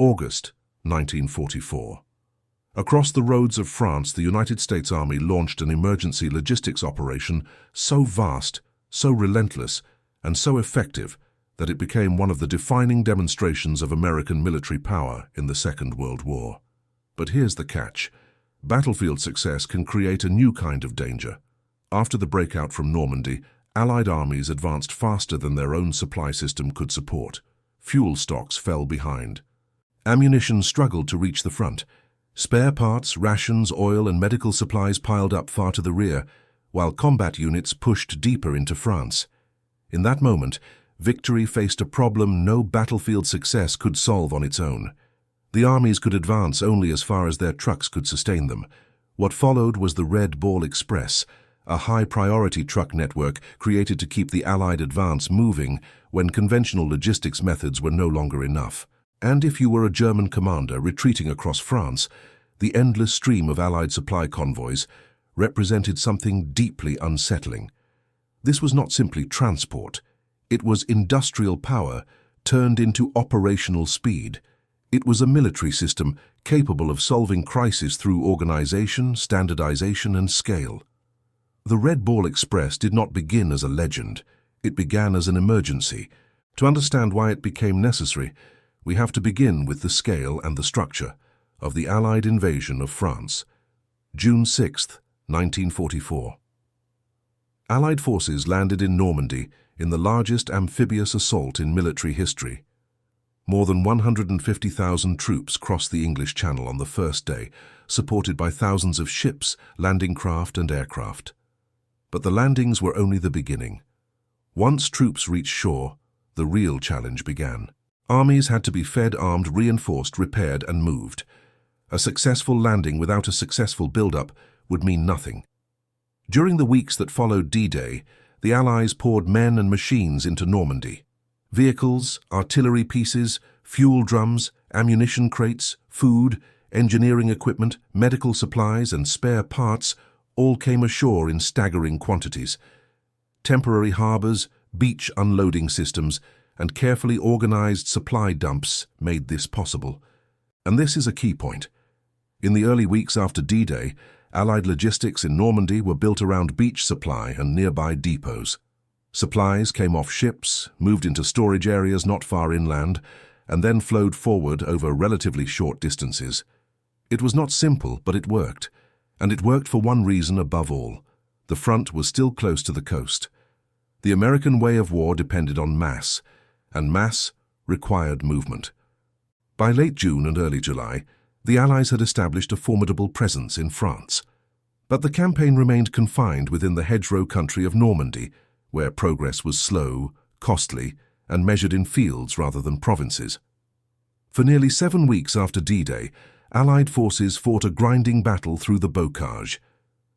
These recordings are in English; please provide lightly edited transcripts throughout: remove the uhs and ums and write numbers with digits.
August 1944. Across the roads of France, the United States Army launched an emergency logistics operation so vast, so relentless, and so effective that it became one of the defining demonstrations of American military power in the Second World War. But here's the catch. Battlefield success can create a new kind of danger. After the breakout from Normandy, Allied armies advanced faster than their own supply system could support. Fuel stocks fell behind. Ammunition struggled to reach the front. Spare parts, rations, oil, and medical supplies piled up far to the rear, while combat units pushed deeper into France. In that moment, victory faced a problem no battlefield success could solve on its own. The armies could advance only as far as their trucks could sustain them. What followed was the Red Ball Express, a high-priority truck network created to keep the Allied advance moving when conventional logistics methods were no longer enough. And if you were a German commander retreating across France, the endless stream of Allied supply convoys represented something deeply unsettling. This was not simply transport. It was industrial power turned into operational speed. It was a military system capable of solving crises through organization, standardization, and scale. The Red Ball Express did not begin as a legend. It began as an emergency. To understand why it became necessary, we have to begin with the scale and the structure of the Allied invasion of France. June 6, 1944. Allied forces landed in Normandy in the largest amphibious assault in military history. More than 150,000 troops crossed the English Channel on the first day, supported by thousands of ships, landing craft, and aircraft. But the landings were only the beginning. Once troops reached shore, the real challenge began. Armies had to be fed, armed, reinforced, repaired, and moved. A successful landing without a successful build-up would mean nothing. During the weeks that followed D-Day, the Allies poured men and machines into Normandy. Vehicles, artillery pieces, fuel drums, ammunition crates, food, engineering equipment, medical supplies, and spare parts all came ashore in staggering quantities. Temporary harbors, beach unloading systems, and carefully organized supply dumps made this possible. And this is a key point. In the early weeks after D-Day, Allied logistics in Normandy were built around beach supply and nearby depots. Supplies came off ships, moved into storage areas not far inland, and then flowed forward over relatively short distances. It was not simple, but it worked. And it worked for one reason above all. The front was still close to the coast. The American way of war depended on mass, and mass required movement. By late June and early July, the Allies had established a formidable presence in France. But the campaign remained confined within the hedgerow country of Normandy, where progress was slow, costly, and measured in fields rather than provinces. For nearly 7 weeks after D-Day, Allied forces fought a grinding battle through the bocage.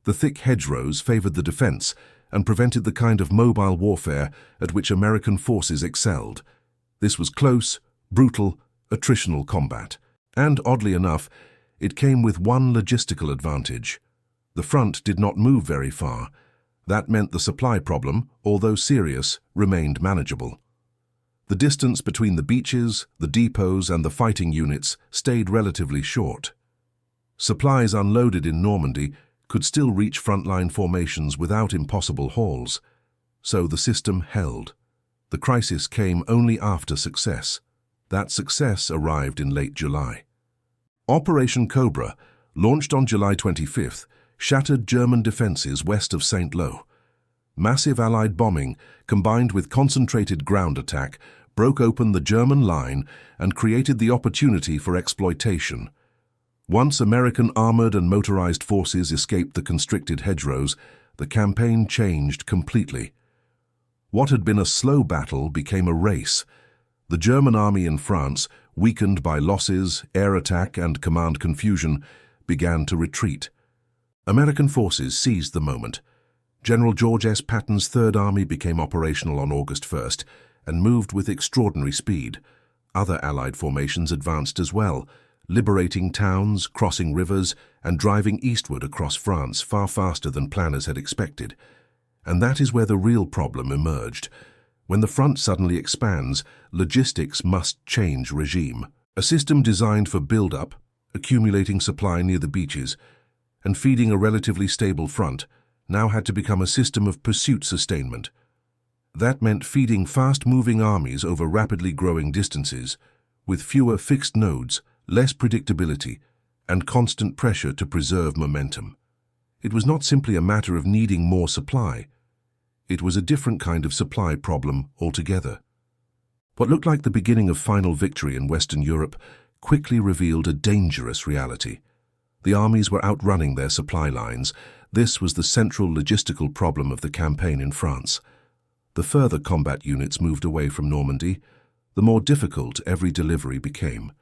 The thick hedgerows favored the defense and prevented the kind of mobile warfare at which American forces excelled. This was close, brutal, attritional combat. And, oddly enough, it came with one logistical advantage. The front did not move very far. That meant the supply problem, although serious, remained manageable. The distance between the beaches, the depots, and the fighting units stayed relatively short. Supplies unloaded in Normandy could still reach frontline formations without impossible hauls. So the system held. The crisis came only after success. That success arrived in late July. Operation Cobra, launched on July 25th, shattered German defenses west of St. Lo. Massive Allied bombing, combined with concentrated ground attack, broke open the German line and created the opportunity for exploitation. Once American armored and motorized forces escaped the constricted hedgerows, the campaign changed completely. What had been a slow battle became a race. The German army in France, weakened by losses, air attack, and command confusion, began to retreat. American forces seized the moment. General George S. Patton's Third Army became operational on August 1st and moved with extraordinary speed. Other Allied formations advanced as well, liberating towns, crossing rivers, and driving eastward across France far faster than planners had expected. And that is where the real problem emerged. When the front suddenly expands, logistics must change regime. A system designed for build-up, accumulating supply near the beaches, and feeding a relatively stable front, now had to become a system of pursuit sustainment. That meant feeding fast-moving armies over rapidly growing distances, with fewer fixed nodes, less predictability, and constant pressure to preserve momentum. It was not simply a matter of needing more supply. It was a different kind of supply problem altogether. What looked like the beginning of final victory in Western Europe quickly revealed a dangerous reality. The armies were outrunning their supply lines. This was the central logistical problem of the campaign in France. The further combat units moved away from Normandy, the more difficult every delivery became.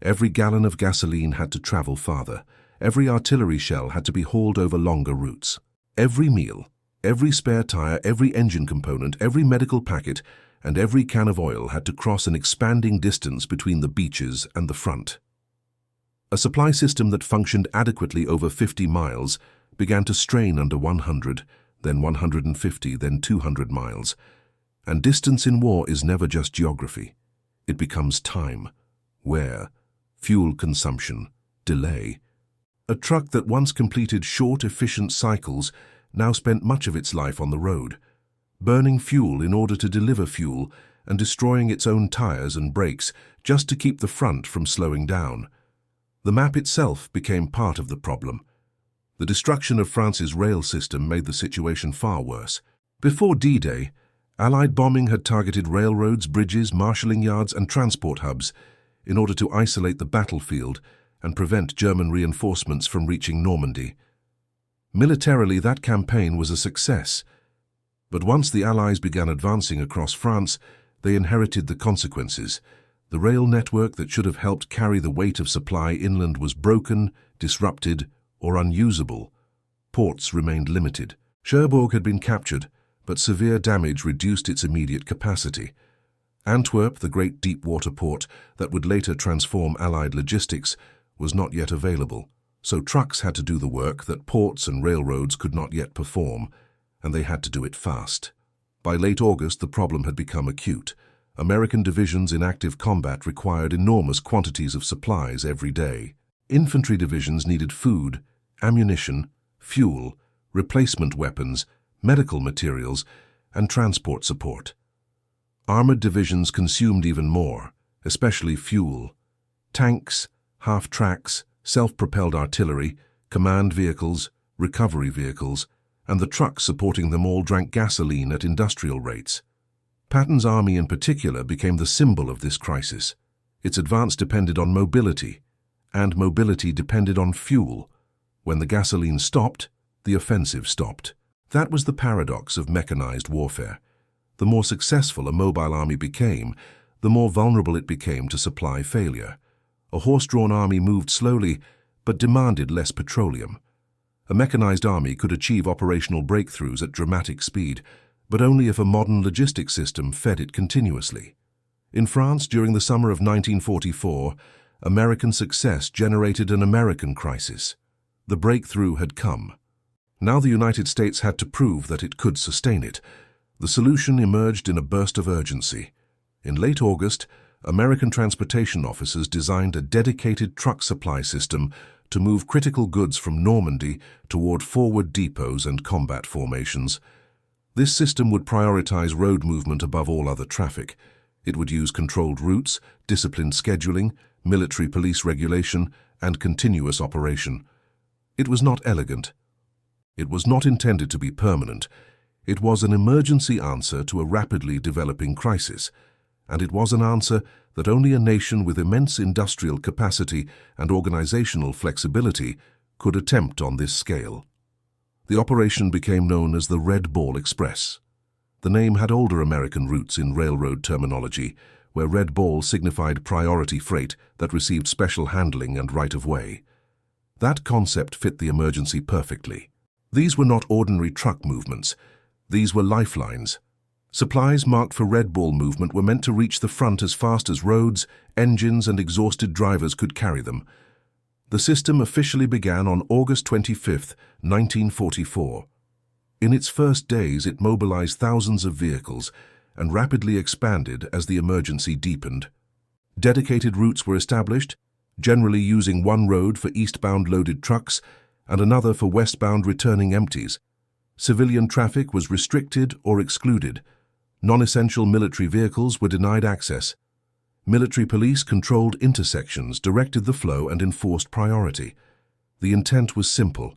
Every gallon of gasoline had to travel farther. Every artillery shell had to be hauled over longer routes. Every meal, every spare tire, every engine component, every medical packet, and every can of oil had to cross an expanding distance between the beaches and the front. A supply system that functioned adequately over 50 miles began to strain under 100, then 150, then 200 miles. And distance in war is never just geography. It becomes time, wear, fuel consumption, delay. A truck that once completed short, efficient cycles now spent much of its life on the road, burning fuel in order to deliver fuel and destroying its own tires and brakes just to keep the front from slowing down. The map itself became part of the problem. The destruction of France's rail system made the situation far worse. Before D-Day, Allied bombing had targeted railroads, bridges, marshalling yards, and transport hubs in order to isolate the battlefield and prevent German reinforcements from reaching Normandy. Militarily, that campaign was a success. But once the Allies began advancing across France, they inherited the consequences. The rail network that should have helped carry the weight of supply inland was broken, disrupted, or unusable. Ports remained limited. Cherbourg had been captured, but severe damage reduced its immediate capacity. Antwerp, the great deep-water port that would later transform Allied logistics, was not yet available, so trucks had to do the work that ports and railroads could not yet perform, and they had to do it fast. By late August, the problem had become acute. American divisions in active combat required enormous quantities of supplies every day. Infantry divisions needed food, ammunition, fuel, replacement weapons, medical materials, and transport support. Armored divisions consumed even more, especially fuel. Tanks, half-tracks, self-propelled artillery, command vehicles, recovery vehicles, and the trucks supporting them all drank gasoline at industrial rates. Patton's army in particular became the symbol of this crisis. Its advance depended on mobility, and mobility depended on fuel. When the gasoline stopped, the offensive stopped. That was the paradox of mechanized warfare. The more successful a mobile army became, the more vulnerable it became to supply failure. A horse-drawn army moved slowly, but demanded less petroleum. A mechanized army could achieve operational breakthroughs at dramatic speed, but only if a modern logistics system fed it continuously. In France, during the summer of 1944, American success generated an American crisis. The breakthrough had come. Now the United States had to prove that it could sustain it. The solution emerged in a burst of urgency. In late August, American transportation officers designed a dedicated truck supply system to move critical goods from Normandy toward forward depots and combat formations. This system would prioritize road movement above all other traffic. It would use controlled routes, disciplined scheduling, military police regulation, and continuous operation. It was not elegant. It was not intended to be permanent. It was an emergency answer to a rapidly developing crisis, and it was an answer that only a nation with immense industrial capacity and organizational flexibility could attempt on this scale. The operation became known as the Red Ball Express. The name had older American roots in railroad terminology, where Red Ball signified priority freight that received special handling and right-of-way. That concept fit the emergency perfectly. These were not ordinary truck movements. These were lifelines. Supplies marked for Red Ball movement were meant to reach the front as fast as roads, engines, and exhausted drivers could carry them. The system officially began on August 25, 1944. In its first days, it mobilized thousands of vehicles and rapidly expanded as the emergency deepened. Dedicated routes were established, generally using one road for eastbound loaded trucks and another for westbound returning empties. Civilian traffic was restricted or excluded. Non-essential military vehicles were denied access. Military police controlled intersections, directed the flow, and enforced priority. The intent was simple: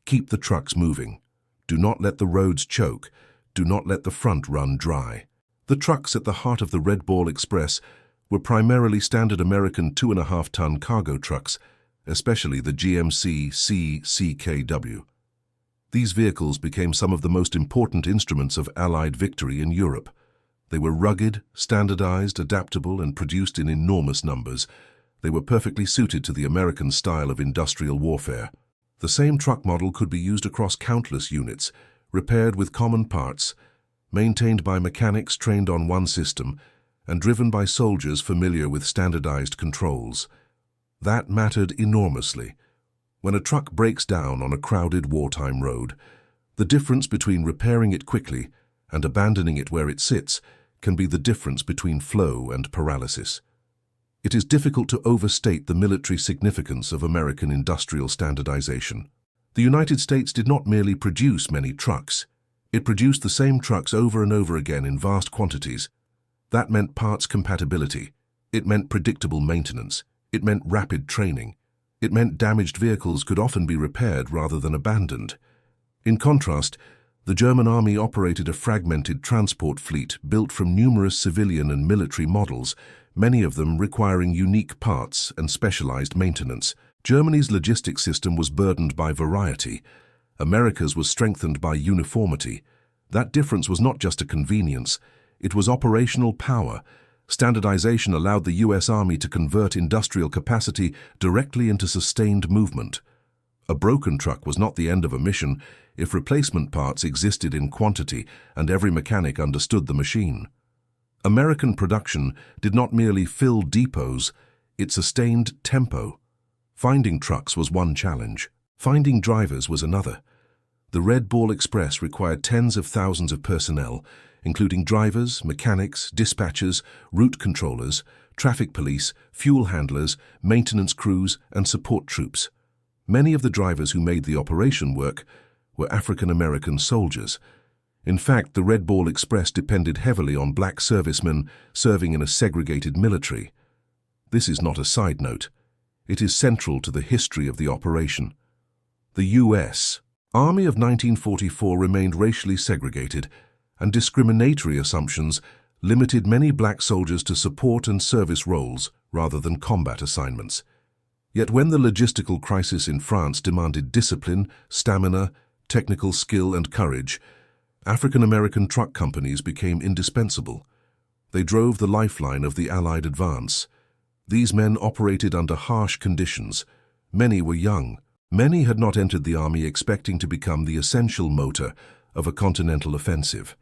keep the trucks moving. Do not let the roads choke. Do not let the front run dry. The trucks at the heart of the Red Ball Express were primarily standard American 2.5-ton cargo trucks, especially the GMC CCKW. These vehicles became some of the most important instruments of Allied victory in Europe. They were rugged, standardized, adaptable, and produced in enormous numbers. They were perfectly suited to the American style of industrial warfare. The same truck model could be used across countless units, repaired with common parts, maintained by mechanics trained on one system, and driven by soldiers familiar with standardized controls. That mattered enormously. When a truck breaks down on a crowded wartime road, the difference between repairing it quickly and abandoning it where it sits can be the difference between flow and paralysis. It is difficult to overstate the military significance of American industrial standardization. The United States did not merely produce many trucks. It produced the same trucks over and over again in vast quantities. That meant parts compatibility. It meant predictable maintenance. It meant rapid training. It meant damaged vehicles could often be repaired rather than abandoned. In contrast, the German army operated a fragmented transport fleet built from numerous civilian and military models, many of them requiring unique parts and specialized maintenance. Germany's logistics system was burdened by variety. America's was strengthened by uniformity. That difference was not just a convenience. It was operational power. Standardization allowed the U.S. Army to convert industrial capacity directly into sustained movement. A broken truck was not the end of a mission if replacement parts existed in quantity and every mechanic understood the machine. American production did not merely fill depots, it sustained tempo. Finding trucks was one challenge. Finding drivers was another. The Red Ball Express required tens of thousands of personnel, including drivers, mechanics, dispatchers, route controllers, traffic police, fuel handlers, maintenance crews, and support troops. Many of the drivers who made the operation work were African-American soldiers. In fact, the Red Ball Express depended heavily on black servicemen serving in a segregated military. This is not a side note. It is central to the history of the operation. The U.S. Army of 1944 remained racially segregated, and discriminatory assumptions limited many black soldiers to support and service roles rather than combat assignments. Yet when the logistical crisis in France demanded discipline, stamina, technical skill, and courage, African-American truck companies became indispensable. They drove the lifeline of the Allied advance. These men operated under harsh conditions. Many were young. Many had not entered the army expecting to become the essential motor of a continental offensive.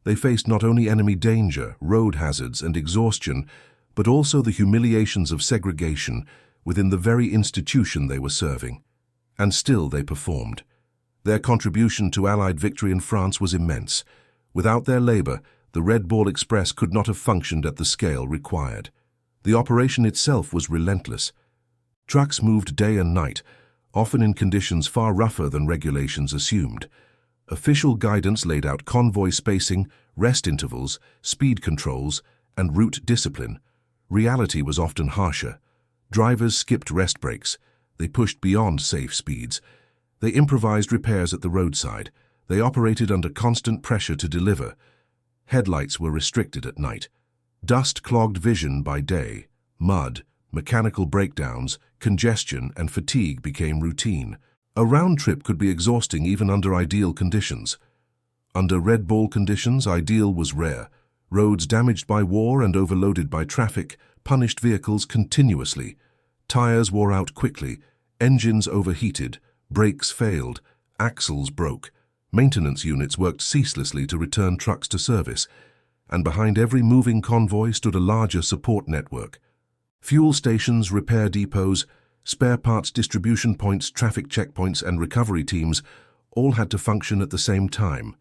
They faced not only enemy danger, road hazards, and exhaustion, but also the humiliations of segregation within the very institution they were serving. And still they performed. Their contribution to Allied victory in France was immense. Without their labor, the Red Ball Express could not have functioned at the scale required. The operation itself was relentless. Trucks moved day and night, often in conditions far rougher than regulations assumed. Official guidance laid out convoy spacing, rest intervals, speed controls, and route discipline. Reality was often harsher. Drivers skipped rest breaks. They pushed beyond safe speeds. They improvised repairs at the roadside. They operated under constant pressure to deliver. Headlights were restricted at night. Dust clogged vision by day. Mud, mechanical breakdowns, congestion, and fatigue became routine. A round trip could be exhausting even under ideal conditions. Under Red Ball conditions, ideal was rare. Roads damaged by war and overloaded by traffic punished vehicles continuously. Tires wore out quickly, engines overheated, brakes failed, axles broke. Maintenance units worked ceaselessly to return trucks to service, and behind every moving convoy stood a larger support network. Fuel stations, repair depots, spare parts distribution points, traffic checkpoints, and recovery teams all had to function at the same time.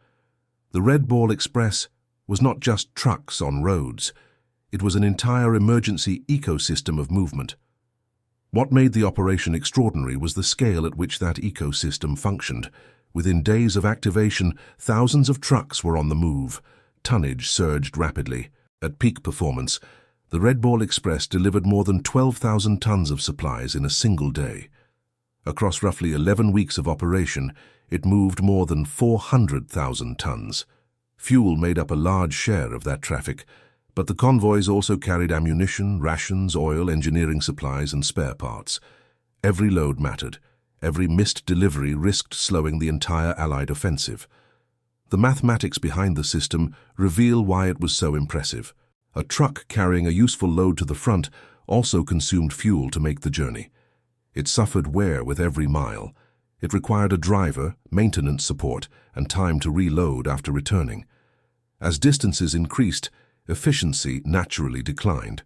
The Red Ball Express was not just trucks on roads. It was an entire emergency ecosystem of movement. What made the operation extraordinary was the scale at which that ecosystem functioned. Within days of activation, thousands of trucks were on the move. Tonnage surged rapidly. At peak performance, the Red Ball Express delivered more than 12,000 tons of supplies in a single day. Across roughly 11 weeks of operation, it moved more than 400,000 tons. Fuel made up a large share of that traffic, but the convoys also carried ammunition, rations, oil, engineering supplies, and spare parts. Every load mattered. Every missed delivery risked slowing the entire Allied offensive. The mathematics behind the system reveal why it was so impressive. A truck carrying a useful load to the front also consumed fuel to make the journey. It suffered wear with every mile. It required a driver, maintenance support, and time to reload after returning. As distances increased, efficiency naturally declined.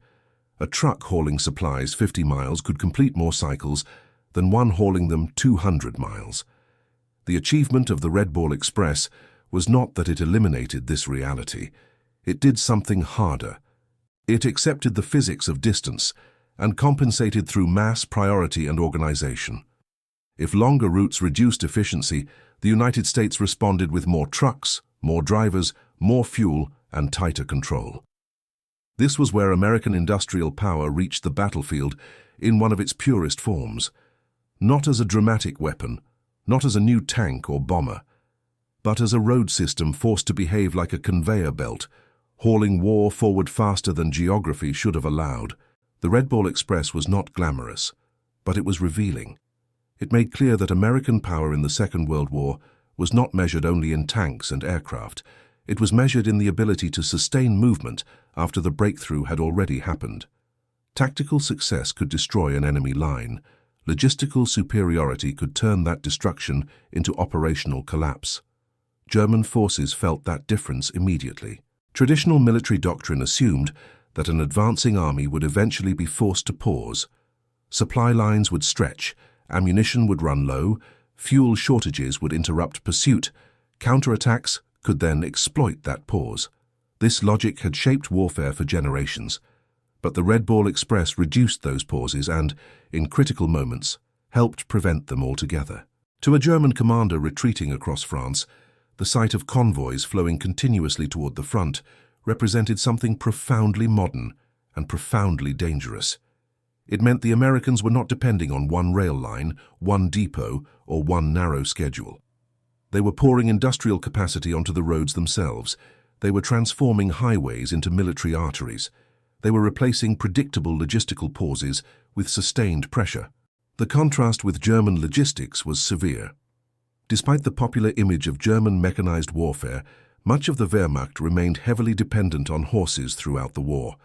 A truck hauling supplies 50 miles could complete more cycles than one hauling them 200 miles. The achievement of the Red Ball Express was not that it eliminated this reality. It did something harder. It accepted the physics of distance and compensated through mass, priority, and organization. If longer routes reduced efficiency, the United States responded with more trucks, more drivers, more fuel, and tighter control. This was where American industrial power reached the battlefield in one of its purest forms. Not as a dramatic weapon, not as a new tank or bomber, but as a road system forced to behave like a conveyor belt, hauling war forward faster than geography should have allowed. The Red Ball Express was not glamorous, but it was revealing. It made clear that American power in the Second World War was not measured only in tanks and aircraft. It was measured in the ability to sustain movement after the breakthrough had already happened. Tactical success could destroy an enemy line. Logistical superiority could turn that destruction into operational collapse. German forces felt that difference immediately. Traditional military doctrine assumed that an advancing army would eventually be forced to pause. Supply lines would stretch, ammunition would run low, fuel shortages would interrupt pursuit, counterattacks could then exploit that pause. This logic had shaped warfare for generations, but the Red Ball Express reduced those pauses and, in critical moments, helped prevent them altogether. To a German commander retreating across France, the sight of convoys flowing continuously toward the front represented something profoundly modern and profoundly dangerous. It meant the Americans were not depending on one rail line, one depot, or one narrow schedule. They were pouring industrial capacity onto the roads themselves. They were transforming highways into military arteries. They were replacing predictable logistical pauses with sustained pressure. The contrast with German logistics was severe. Despite the popular image of German mechanized warfare, much of the Wehrmacht remained heavily dependent on horses throughout the war.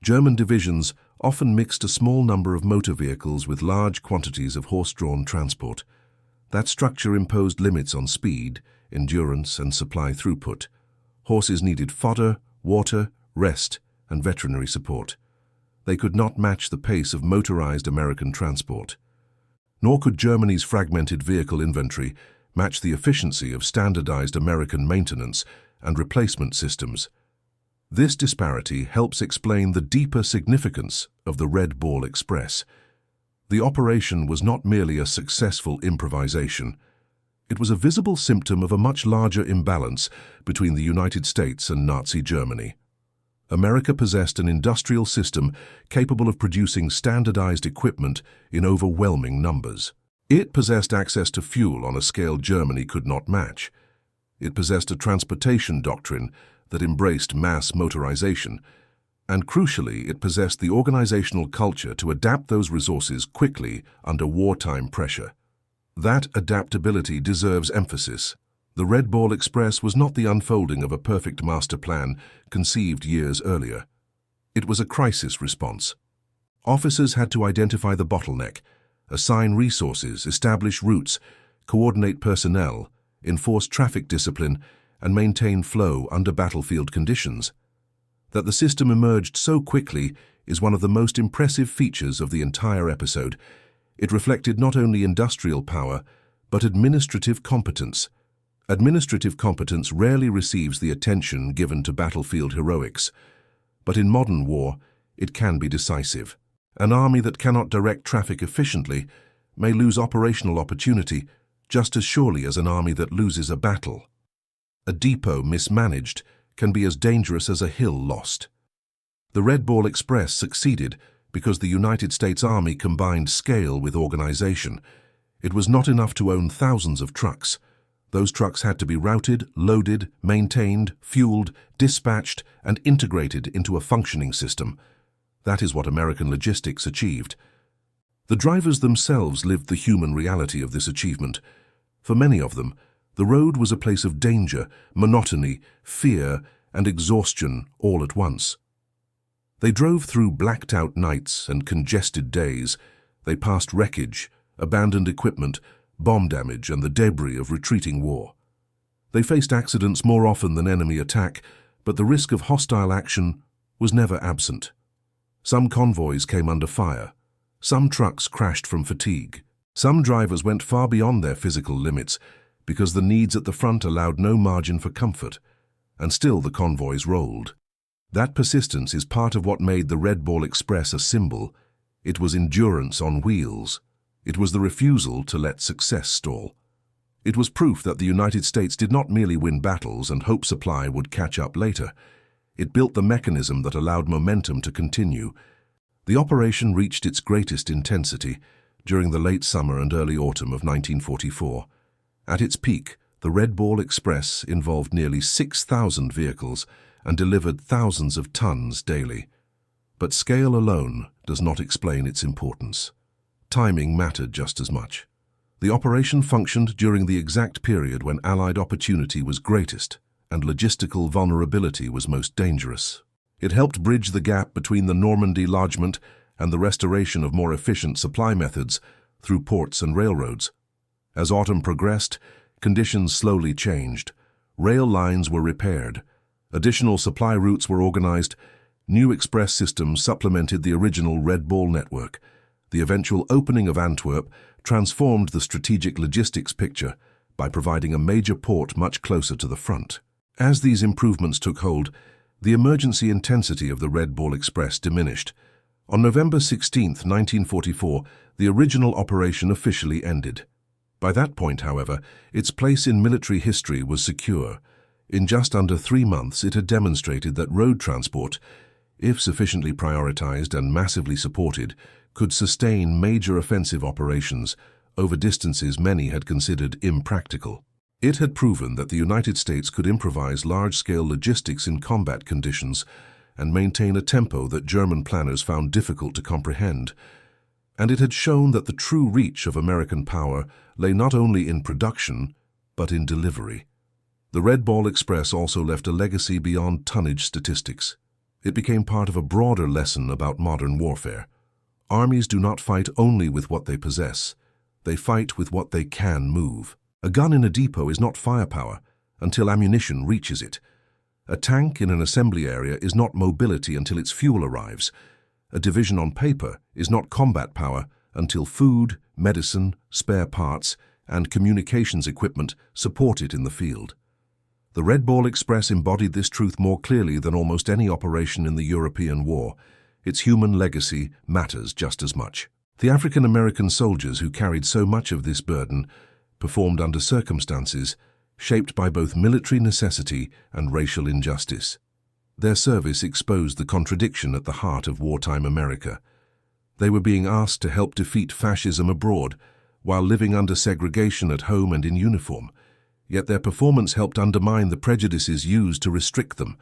German divisions often mixed a small number of motor vehicles with large quantities of horse-drawn transport. That structure imposed limits on speed, endurance, and supply throughput. Horses needed fodder, water, rest, and veterinary support. They could not match the pace of motorized American transport. Nor could Germany's fragmented vehicle inventory match the efficiency of standardized American maintenance and replacement systems. This disparity helps explain the deeper significance of the Red Ball Express. The operation was not merely a successful improvisation. It was a visible symptom of a much larger imbalance between the United States and Nazi Germany. America possessed an industrial system capable of producing standardized equipment in overwhelming numbers. It possessed access to fuel on a scale Germany could not match. It possessed a transportation doctrine that embraced mass motorization, and crucially, it possessed the organizational culture to adapt those resources quickly under wartime pressure. That adaptability deserves emphasis. The Red Ball Express was not the unfolding of a perfect master plan conceived years earlier. It was a crisis response. Officers had to identify the bottleneck, assign resources, establish routes, coordinate personnel, enforce traffic discipline, and maintain flow under battlefield conditions. That the system emerged so quickly is one of the most impressive features of the entire episode. It reflected not only industrial power, but administrative competence. Administrative competence rarely receives the attention given to battlefield heroics. but in modern war, it can be decisive. An army that cannot direct traffic efficiently may lose operational opportunity just as surely as an army that loses a battle. A depot mismanaged can be as dangerous as a hill lost. The Red Ball Express succeeded because the United States Army combined scale with organization. It was not enough to own thousands of trucks. Those trucks had to be routed, loaded, maintained, fueled, dispatched, and integrated into a functioning system. That is what American logistics achieved. The drivers themselves lived the human reality of this achievement. For many of them, the road was a place of danger, monotony, fear, and exhaustion all at once. They drove through blacked-out nights and congested days. They passed wreckage, abandoned equipment, bomb damage, and the debris of retreating war. They faced accidents more often than enemy attack, but the risk of hostile action was never absent. Some convoys came under fire. Some trucks crashed from fatigue. Some drivers went far beyond their physical limits because the needs at the front allowed no margin for comfort, and still the convoys rolled. That persistence is part of what made the Red Ball Express a symbol. It was endurance on wheels. It was the refusal to let success stall. It was proof that the United States did not merely win battles and hope supply would catch up later. It built the mechanism that allowed momentum to continue. The operation reached its greatest intensity during the late summer and early autumn of 1944. At its peak, the Red Ball Express involved nearly 6,000 vehicles and delivered thousands of tons daily. But scale alone does not explain its importance. Timing mattered just as much. The operation functioned during the exact period when Allied opportunity was greatest and logistical vulnerability was most dangerous. It helped bridge the gap between the Normandy lodgment and the restoration of more efficient supply methods through ports and railroads. As autumn progressed, conditions slowly changed. Rail lines were repaired. Additional supply routes were organized. New express systems supplemented the original Red Ball network. The eventual opening of Antwerp transformed the strategic logistics picture by providing a major port much closer to the front. As these improvements took hold, the emergency intensity of the Red Ball Express diminished. On November 16, 1944, the original operation officially ended. By that point, however, its place in military history was secure. In just under 3 months, it had demonstrated that road transport, if sufficiently prioritized and massively supported, could sustain major offensive operations over distances many had considered impractical. It had proven that the United States could improvise large-scale logistics in combat conditions and maintain a tempo that German planners found difficult to comprehend. And it had shown that the true reach of American power lay not only in production, but in delivery. The Red Ball Express also left a legacy beyond tonnage statistics. It became part of a broader lesson about modern warfare. Armies do not fight only with what they possess. They fight with what they can move. A gun in a depot is not firepower until ammunition reaches it. A tank in an assembly area is not mobility until its fuel arrives. A division on paper is not combat power until food, medicine, spare parts, and communications equipment support it in the field. The Red Ball Express embodied this truth more clearly than almost any operation in the European war. Its human legacy matters just as much. The African-American soldiers who carried so much of this burden performed under circumstances shaped by both military necessity and racial injustice. Their service exposed the contradiction at the heart of wartime America. They were being asked to help defeat fascism abroad while living under segregation at home and in uniform, yet their performance helped undermine the prejudices used to restrict them.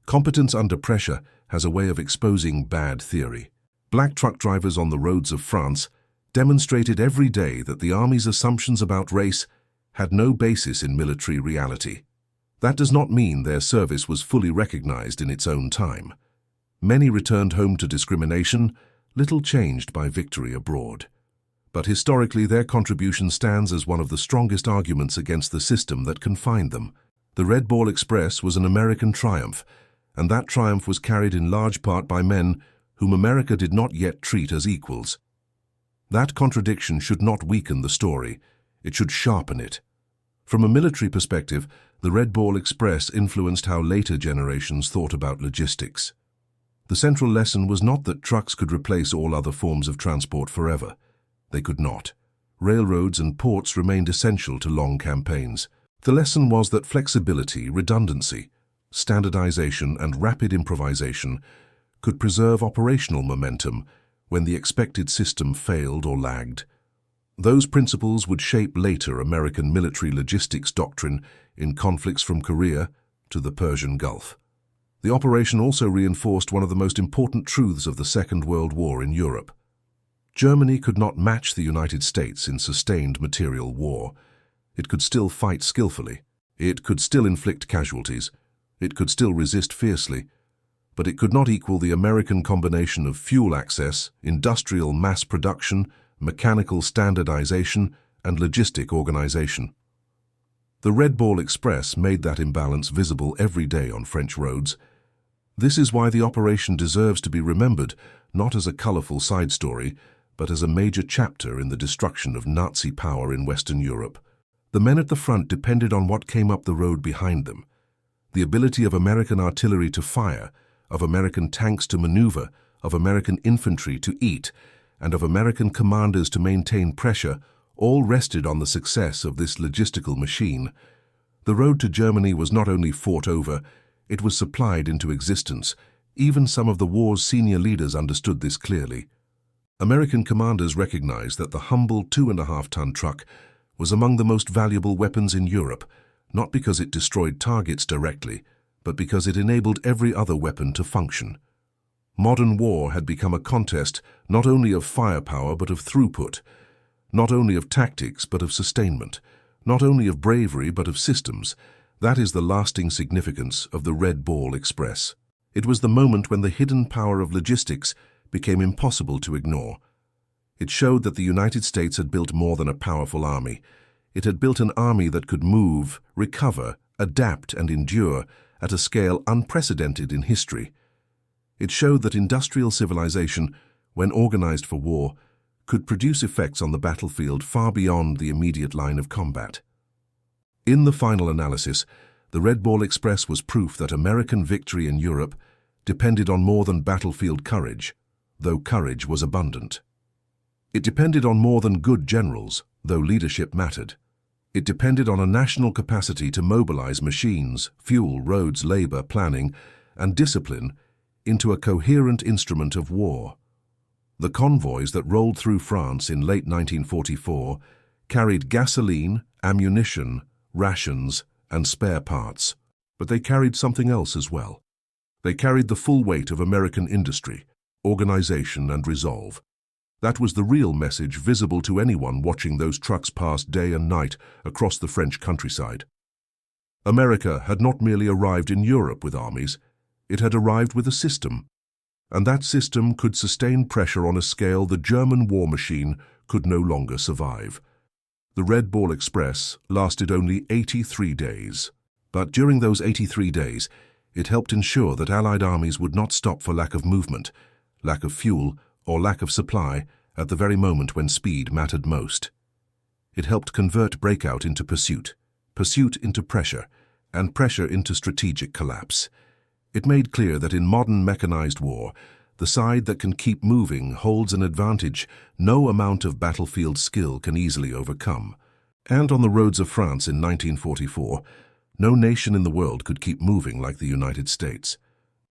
Competence under pressure has a way of exposing bad theory. Black truck drivers on the roads of France demonstrated every day that the Army's assumptions about race had no basis in military reality. That does not mean their service was fully recognized in its own time. Many returned home to discrimination, little changed by victory abroad. But historically, their contribution stands as one of the strongest arguments against the system that confined them. The Red Ball Express was an American triumph, and that triumph was carried in large part by men whom America did not yet treat as equals. That contradiction should not weaken the story, it should sharpen it. From a military perspective, the Red Ball Express influenced how later generations thought about logistics. The central lesson was not that trucks could replace all other forms of transport forever. They could not. Railroads and ports remained essential to long campaigns. The lesson was that flexibility, redundancy, standardization, and rapid improvisation could preserve operational momentum when the expected system failed or lagged. Those principles would shape later American military logistics doctrine in conflicts from Korea to the Persian Gulf. The operation also reinforced one of the most important truths of the Second World War in Europe. Germany could not match the United States in sustained material war. It could still fight skillfully. It could still inflict casualties. It could still resist fiercely. But it could not equal the American combination of fuel access, industrial mass production, mechanical standardization, and logistic organization. The Red Ball Express made that imbalance visible every day on French roads. This is why the operation deserves to be remembered not as a colorful side story, but as a major chapter in the destruction of Nazi power in Western Europe. The men at the front depended on what came up the road behind them. The ability of American artillery to fire, of American tanks to maneuver, of American infantry to eat, and of American commanders to maintain pressure, all rested on the success of this logistical machine. The road to Germany was not only fought over, it was supplied into existence. Even some of the war's senior leaders understood this clearly. American commanders recognized that the humble 2.5-ton truck was among the most valuable weapons in Europe, not because it destroyed targets directly, but because it enabled every other weapon to function. Modern war had become a contest not only of firepower but of throughput, not only of tactics but of sustainment, not only of bravery but of systems. That is the lasting significance of the Red Ball Express. It was the moment when the hidden power of logistics became impossible to ignore. It showed that the United States had built more than a powerful army. It had built an army that could move, recover, adapt, and endure at a scale unprecedented in history. It showed that industrial civilization, when organized for war, could produce effects on the battlefield far beyond the immediate line of combat. In the final analysis, the Red Ball Express was proof that American victory in Europe depended on more than battlefield courage, though courage was abundant. It depended on more than good generals, though leadership mattered. It depended on a national capacity to mobilize machines, fuel, roads, labor, planning, and discipline into a coherent instrument of war. The convoys that rolled through France in late 1944 carried gasoline, ammunition, rations, and spare parts. But they carried something else as well. They carried the full weight of American industry, organization, and resolve. That was the real message visible to anyone watching those trucks pass day and night across the French countryside. America had not merely arrived in Europe with armies, it had arrived with a system. And that system could sustain pressure on a scale the German war machine could no longer survive. The Red Ball Express lasted only 83 days. But during those 83 days, it helped ensure that Allied armies would not stop for lack of movement, lack of fuel, or lack of supply at the very moment when speed mattered most. It helped convert breakout into pursuit, pursuit into pressure, and pressure into strategic collapse. It made clear that in modern mechanized war, the side that can keep moving holds an advantage no amount of battlefield skill can easily overcome. And on the roads of France in 1944, no nation in the world could keep moving like the United States.